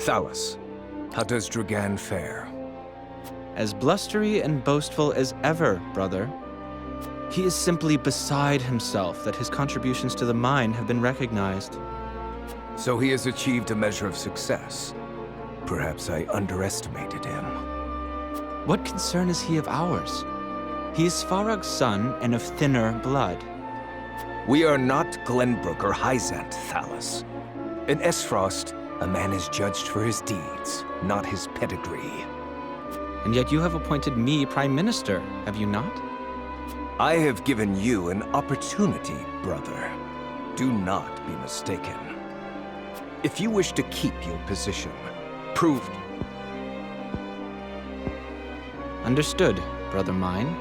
Thalos, how does Dragan fare? As blustery and boastful as ever, brother. He is simply beside himself that his contributions to the mine have been recognized. So he has achieved a measure of success. Perhaps I underestimated him. What concern is he of ours? He is Svarog's son and of thinner blood. We are not Glenbrook or Hyzant, Thalos. In Esfrost, a man is judged for his deeds, not his pedigree. And yet you have appointed me Prime Minister, have you not? I have given you an opportunity, brother. Do not be mistaken. If you wish to keep your position, prove... Understood, brother mine.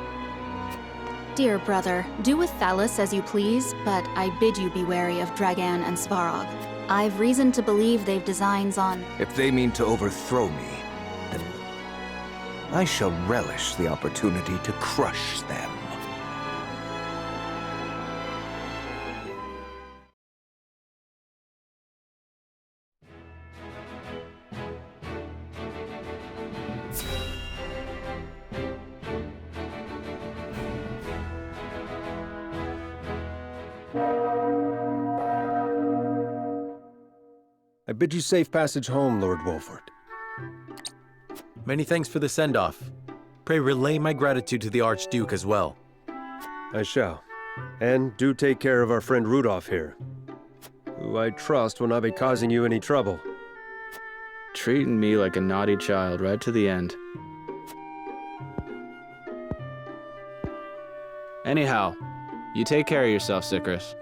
Dear brother, do with Thalos as you please, but I bid you be wary of Dragan and Svarog. I've reason to believe they've designs on... If they mean to overthrow me, then I shall relish the opportunity to crush them. I bid you safe passage home, Lord Wolford. Many thanks for the send-off. Pray relay my gratitude to the Archduke as well. I shall. And do take care of our friend Rudolph here, who I trust will not be causing you any trouble. Treating me like a naughty child right to the end. Anyhow, you take care of yourself, Sicrus.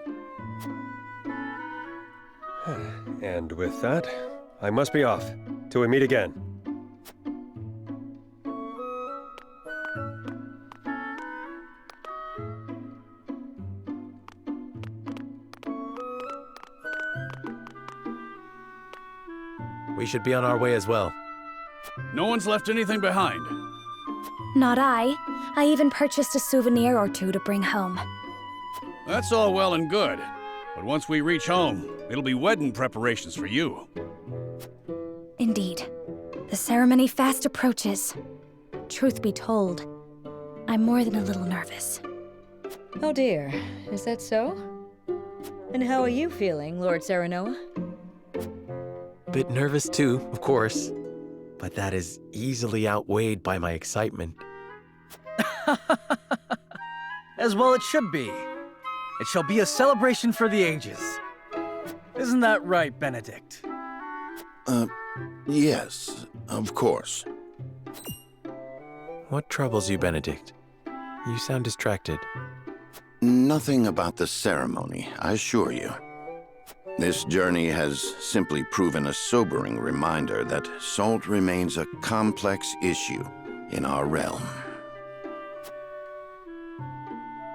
And with that, I must be off. Till we meet again. We should be on our way as well. No one's left anything behind. Not I. I even purchased a souvenir or two to bring home. That's all well and good. But once we reach home, it'll be wedding preparations for you. Indeed. The ceremony fast approaches. Truth be told, I'm more than a little nervous. Oh dear, is that so? And how are you feeling, Lord Serenoa? Bit nervous too, of course. But that is easily outweighed by my excitement. As well it should be. It shall be a celebration for the ages. Isn't that right, Benedict? Yes, of course. What troubles you, Benedict? You sound distracted. Nothing about the ceremony, I assure you. This journey has simply proven a sobering reminder that salt remains a complex issue in our realm.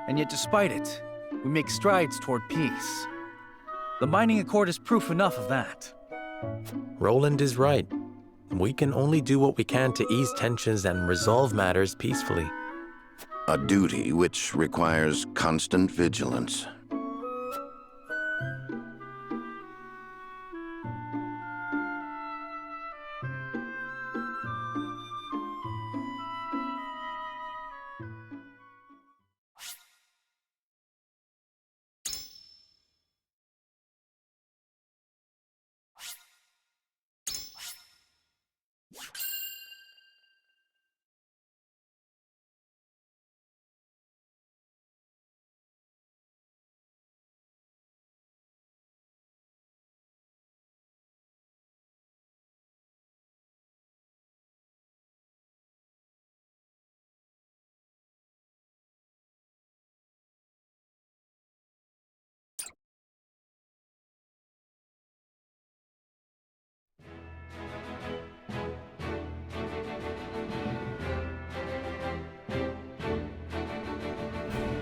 And yet despite it, we make strides toward peace. The mining accord is proof enough of that. Roland is right. We can only do what we can to ease tensions and resolve matters peacefully. A duty which requires constant vigilance.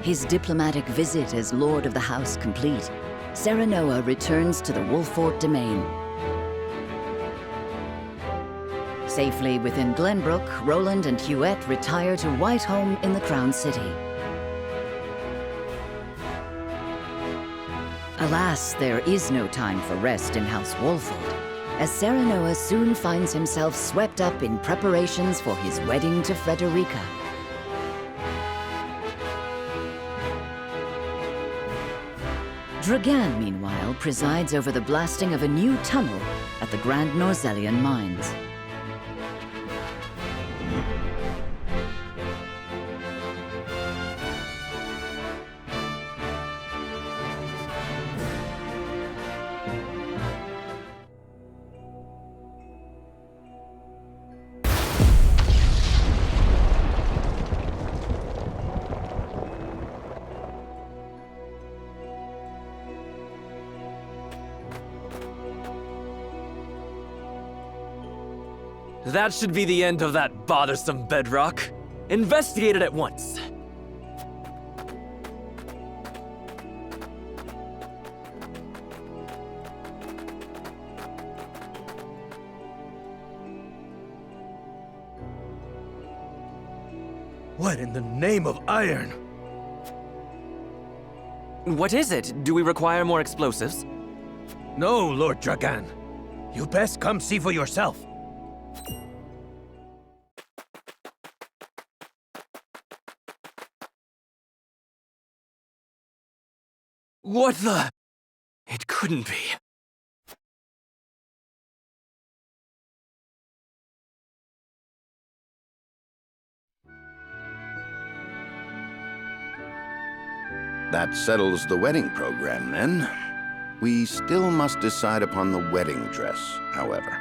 His diplomatic visit as Lord of the House complete, Serenoa returns to the Wolfort domain. Safely within Glenbrook, Roland and Huette retire to Whiteholme in the Crown City. Alas, there is no time for rest in House Wolford. as Serenoa soon finds himself swept up in preparations for his wedding to Frederica. Dragan, meanwhile, presides over the blasting of a new tunnel at the Grand Norzellian mines. That should be the end of that bothersome bedrock. Investigate it at once. What in the name of iron? What is it? Do we require more explosives? No, Lord Dragan. You best come see for yourself. What the? It couldn't be. That settles the wedding program, then. We still must decide upon the wedding dress, however.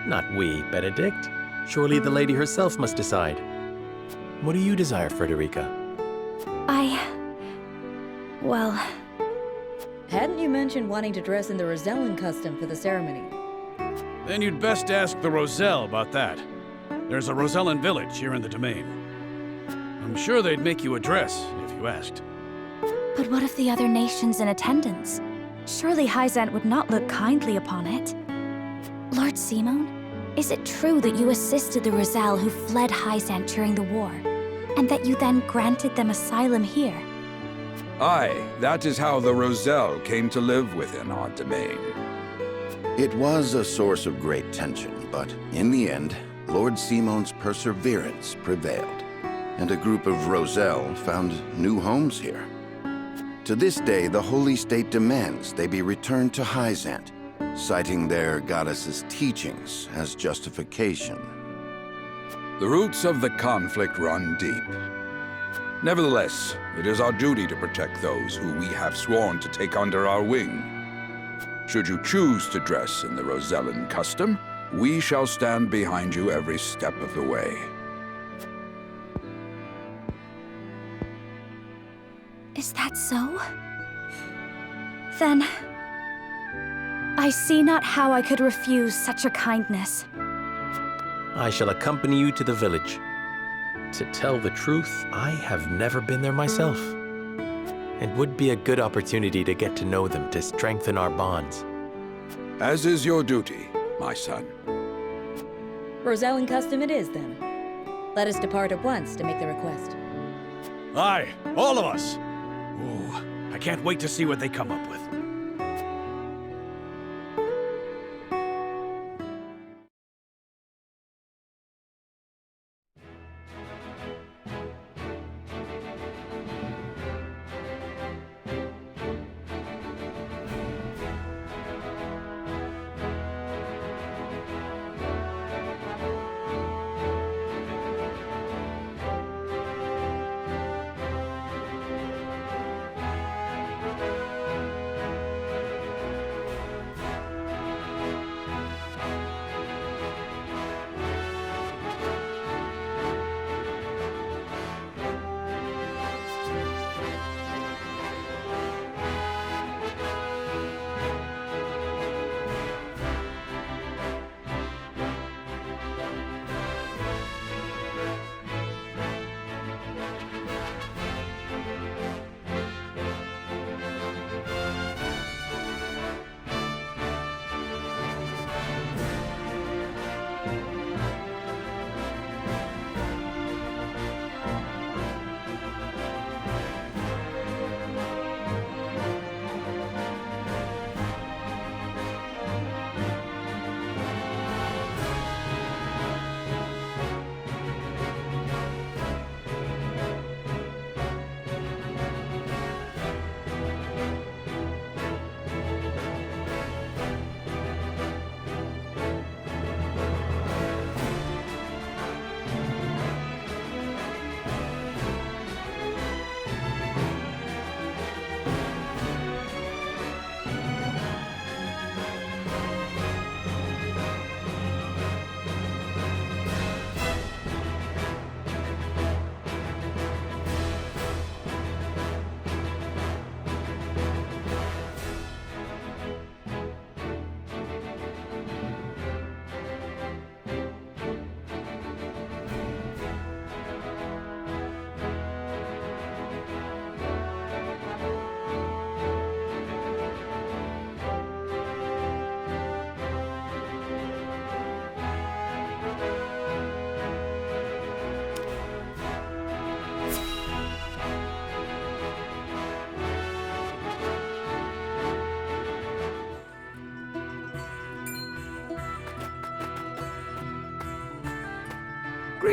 Not we, Benedict. Surely the lady herself must decide. What do you desire, Frederica? Well... Hadn't you mentioned wanting to dress in the Rosellan custom for the ceremony? Then you'd best ask the Roselle about that. There's a Rosellan village here in the Domain. I'm sure they'd make you a dress if you asked. But what of the other nations in attendance? Surely Hyzant would not look kindly upon it. Lord Simon, is it true that you assisted the Roselle who fled Hyzant during the war, and that you then granted them asylum here? Aye, that is how the Roselle came to live within our domain. It was a source of great tension, but in the end, Lord Simon's perseverance prevailed, and a group of Roselle found new homes here. To this day, the Holy State demands they be returned to Hyzant, citing their goddess's teachings as justification. The roots of the conflict run deep. Nevertheless, it is our duty to protect those who we have sworn to take under our wing. Should you choose to dress in the Rosellan custom, we shall stand behind you every step of the way. Is that so? Then... I see not how I could refuse such a kindness. I shall accompany you to the village. To tell the truth, I have never been there myself. It would be a good opportunity to get to know them to strengthen our bonds. As is your duty, my son. Rosellan custom it is, then. Let us depart at once to make the request. Aye, all of us. Ooh, I can't wait to see what they come up with.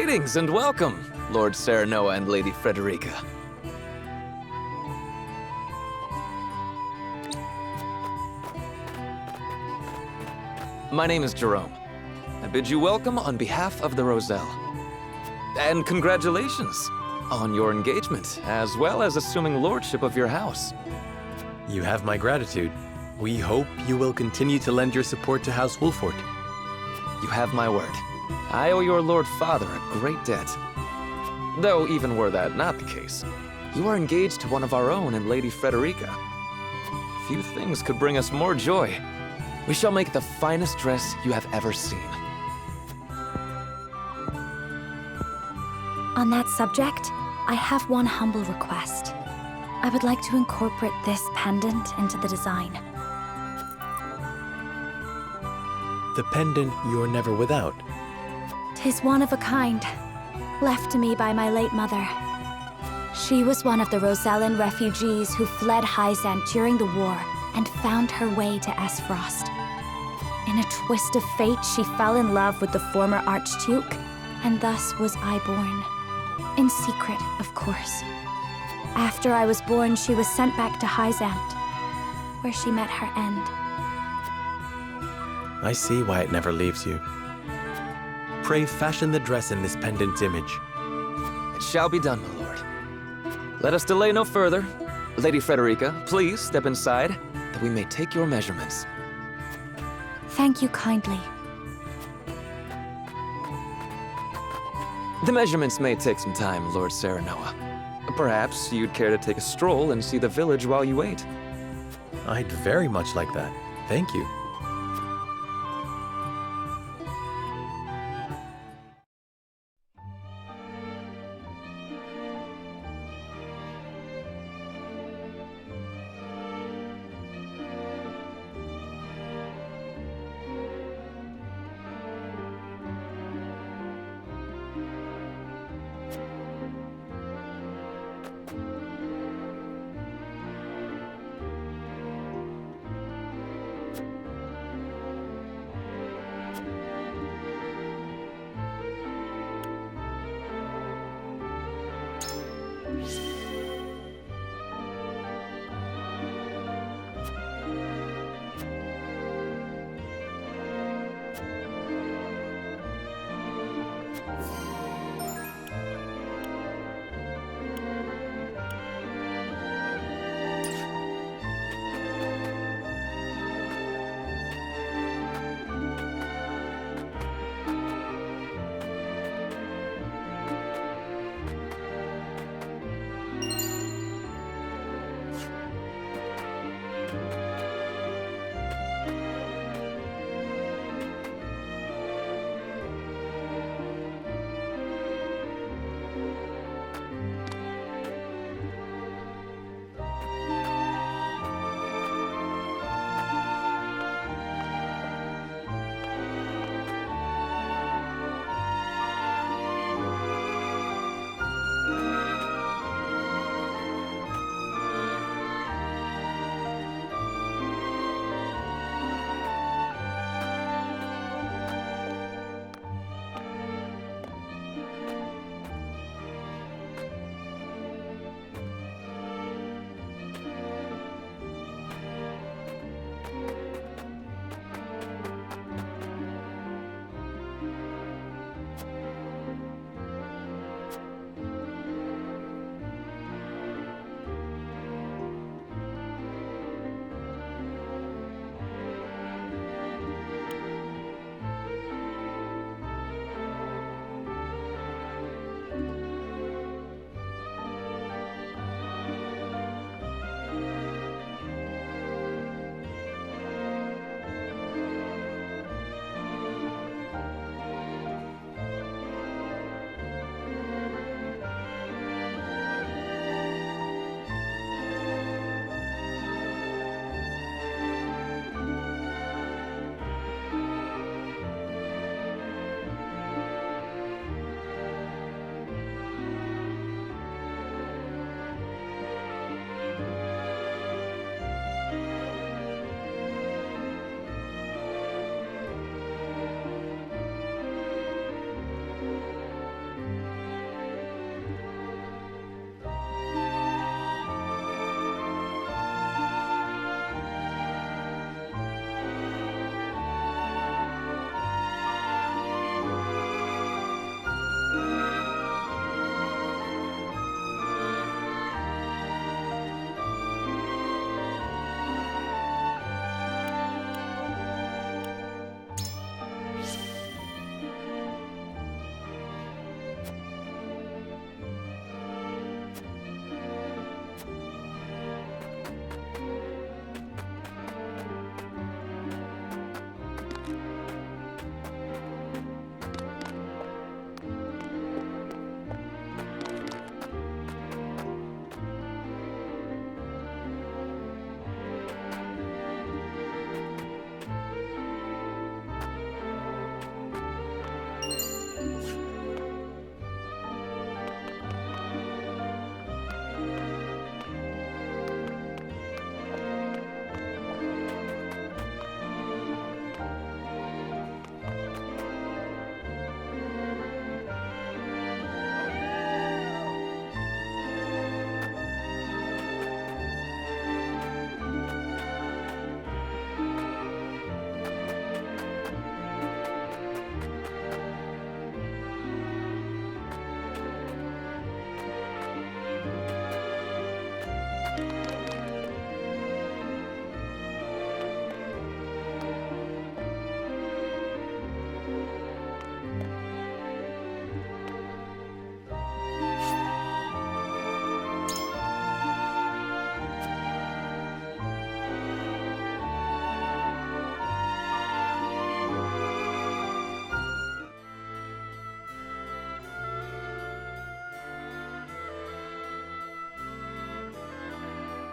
Greetings and welcome, Lord Serenoa and Lady Frederica. My name is Jerome. I bid you welcome on behalf of the Roselle. And congratulations on your engagement, as well as assuming lordship of your house. You have my gratitude. We hope you will continue to lend your support to House Wolford. You have my word. I owe your Lord Father a great debt. Though even were that not the case, you are engaged to one of our own in Lady Frederica. Few things could bring us more joy. We shall make the finest dress you have ever seen. On that subject, I have one humble request. I would like to incorporate this pendant into the design. The pendant you're never without. 'Tis one of a kind, left to me by my late mother. She was one of the Rosellan refugees who fled Hyzant during the war and found her way to Esfrost. In a twist of fate, she fell in love with the former Archduke, and thus was I born. In secret, of course. After I was born, she was sent back to Hyzant, where she met her end. I see why it never leaves you. Pray fashion the dress in this pendant's image. It shall be done, my lord. Let us delay no further. Lady Frederica, please step inside, that we may take your measurements. Thank you kindly. The measurements may take some time, Lord Serenoa. Perhaps you'd care to take a stroll and see the village while you wait. I'd very much like that. Thank you.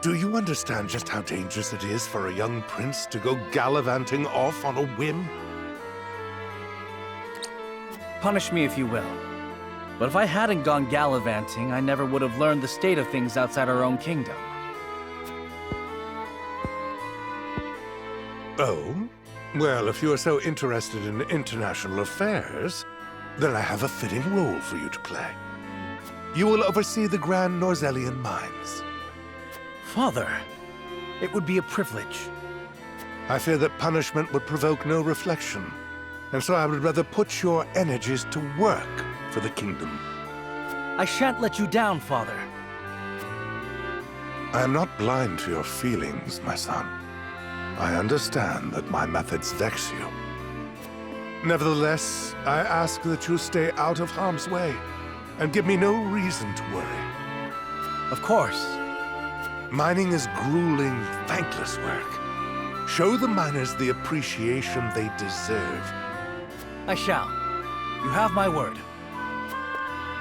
Do you understand just how dangerous it is for a young prince to go gallivanting off on a whim? Punish me if you will. But if I hadn't gone gallivanting, I never would have learned the state of things outside our own kingdom. Oh? Well, if you are so interested in international affairs, then I have a fitting role for you to play. You will oversee the Grand Norzellian mines. Father, it would be a privilege. I fear that punishment would provoke no reflection, and so I would rather put your energies to work for the kingdom. I shan't let you down, Father. I am not blind to your feelings, my son. I understand that my methods vex you. Nevertheless, I ask that you stay out of harm's way, and give me no reason to worry. Of course. Mining is grueling, thankless work. Show the miners the appreciation they deserve. I shall. You have my word.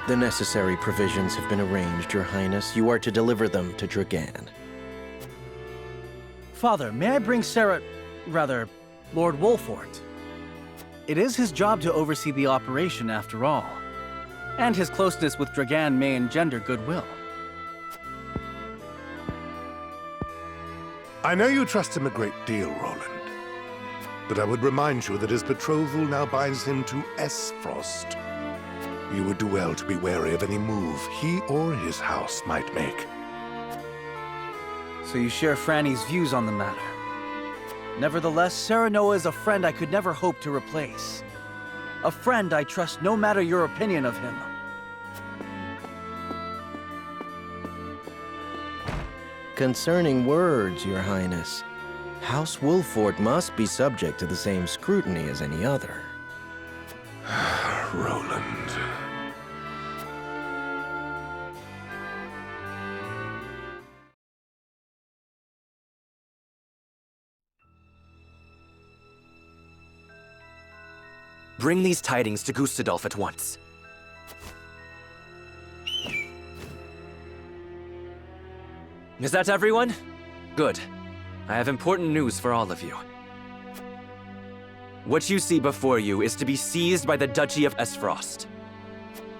The necessary provisions have been arranged, Your Highness. You are to deliver them to Dragan. Father, may I bring Lord Wolfort? It is his job to oversee the operation after all. And his closeness with Dragan may engender goodwill. I know you trust him a great deal, Roland. But I would remind you that his betrothal now binds him to Esfrost. You would do well to be wary of any move he or his house might make. So you share Franny's views on the matter. Nevertheless, Serenoa is a friend I could never hope to replace. A friend I trust no matter your opinion of him. Concerning words, Your Highness, House Wolfort must be subject to the same scrutiny as any other. Roland. Bring these tidings to Gustadolf at once. Is that everyone? Good. I have important news for all of you. What you see before you is to be seized by the Duchy of Esfrost.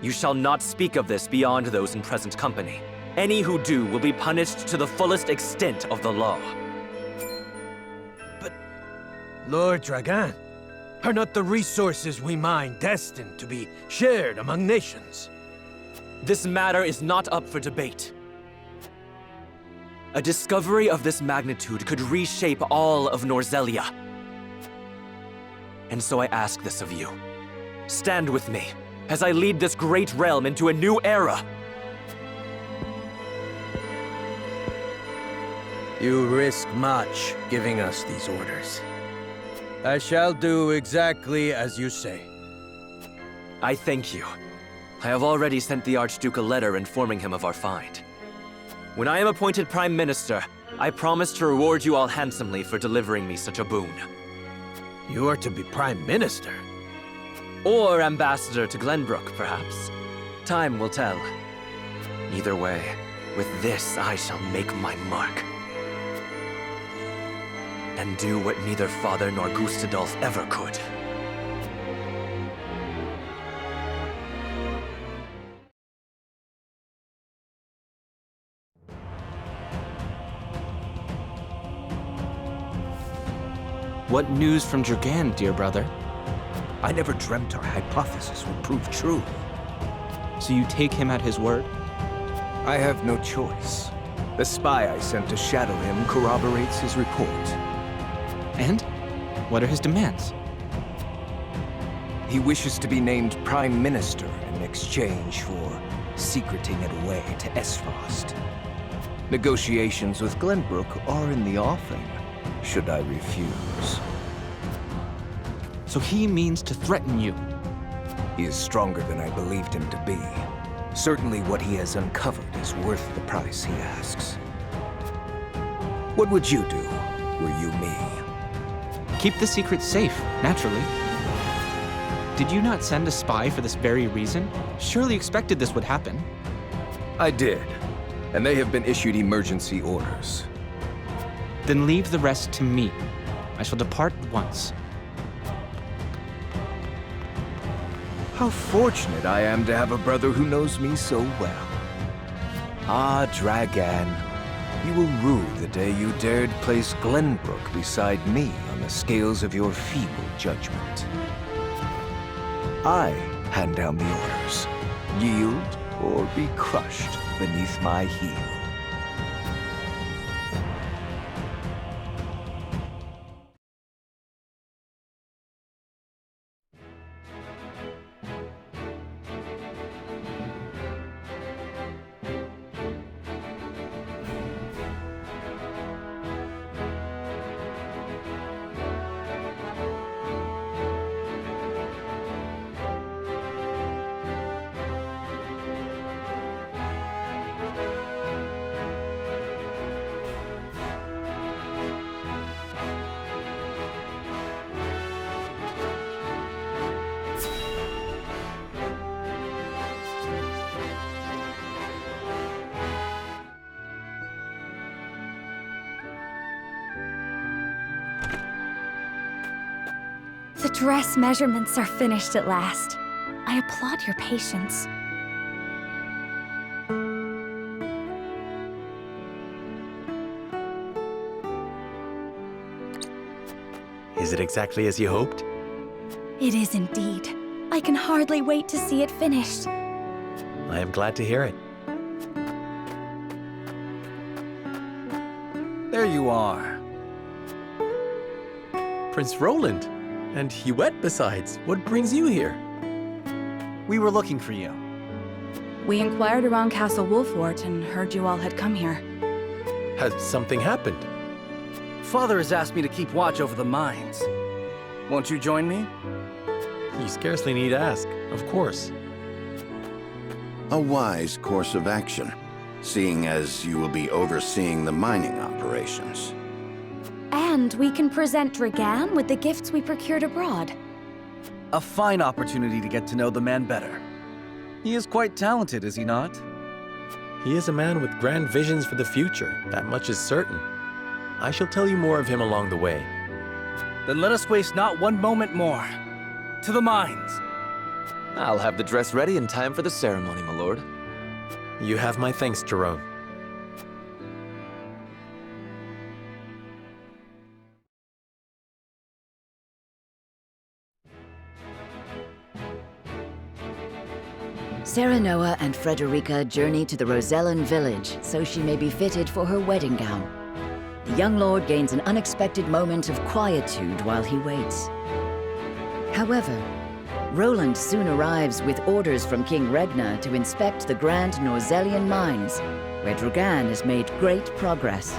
You shall not speak of this beyond those in present company. Any who do will be punished to the fullest extent of the law. But, Lord Dragan, are not the resources we mine destined to be shared among nations? This matter is not up for debate. A discovery of this magnitude could reshape all of Norzellia. And so I ask this of you. Stand with me as I lead this great realm into a new era. You risk much giving us these orders. I shall do exactly as you say. I thank you. I have already sent the Archduke a letter informing him of our find. When I am appointed Prime Minister, I promise to reward you all handsomely for delivering me such a boon. You are to be Prime Minister? Or Ambassador to Glenbrook, perhaps. Time will tell. Either way, with this I shall make my mark. And do what neither Father nor Gustadolf ever could. What news from Dragan, dear brother? I never dreamt our hypothesis would prove true. So you take him at his word? I have no choice. The spy I sent to shadow him corroborates his report. And? What are his demands? He wishes to be named Prime Minister in exchange for secreting it away to Esfrost. Negotiations with Glenbrook are in the offing, should I refuse. So he means to threaten you? He is stronger than I believed him to be. Certainly what he has uncovered is worth the price he asks. What would you do, were you me? Keep the secret safe, naturally. Did you not send a spy for this very reason? Surely expected this would happen. I did. and they have been issued emergency orders. Then leave the rest to me. I shall depart at once. How fortunate I am to have a brother who knows me so well. Ah, Dragan, you will rue the day you dared place Glenbrook beside me on the scales of your feeble judgment. I hand down the orders. Yield or be crushed beneath my heel. The dress measurements are finished at last. I applaud your patience. Is it exactly as you hoped? It is indeed. I can hardly wait to see it finished. I am glad to hear it. There you are. Prince Roland. And Huette besides. What brings you here? We were looking for you. We inquired around Castle Wolfort and heard you all had come here. Has something happened? Father has asked me to keep watch over the mines. Won't you join me? You scarcely need ask, of course. A wise course of action, seeing as you will be overseeing the mining operations. And we can present Dragan with the gifts we procured abroad. A fine opportunity to get to know the man better. He is quite talented, is he not? He is a man with grand visions for the future, that much is certain. I shall tell you more of him along the way. Then let us waste not one moment more. To the mines! I'll have the dress ready in time for the ceremony, my lord. You have my thanks, Jerome. Serenoa and Frederica journey to the Rosellan village so she may be fitted for her wedding gown. The young lord gains an unexpected moment of quietude while he waits. However, Roland soon arrives with orders from King Regna to inspect the Grand Norzellian mines, where Dragan has made great progress.